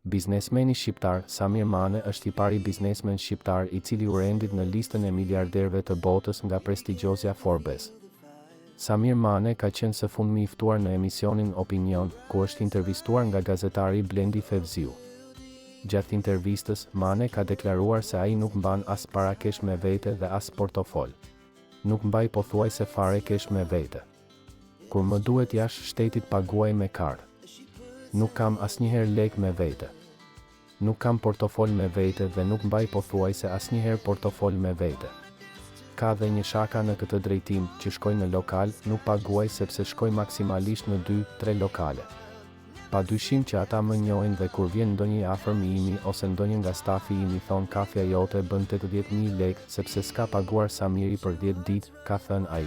Biznesmeni shqiptar Samir Mane është I pari biznesmen shqiptar I cili u rendit në listën e miliarderëve të botës nga prestigjozja Forbes. Samir Mane ka qenë së fundmi I ftuar në emisionin Opinion, ku është intervistuar nga gazetari Blendi Fevziu. Gjatë intervistës, Mane ka deklaruar se ai nuk mban as parakesh me vete dhe as portofol. Nuk mbaj pothuajse fare kesh me vete. Kur më duhet jashtë shtetit paguaj me kartë. Nuk kam asnjëherë lek me vete. Nuk kam portofol me vete dhe nuk mbaj pothuajse asnjëherë portofol me vete. Ka dhe një shaka në këtë drejtim, që shkoj në lokal, nuk paguaj sepse shkoj maksimalisht në 2-3 lokale. Pa dyshim që ata më njohin dhe kur vjen ndonjë afërm I imi ose ndonjë nga stafi im I thon kafja jote bën 80.000 lekë sepse s'ka paguar Samiri për 10 ditë, ka thënë ai.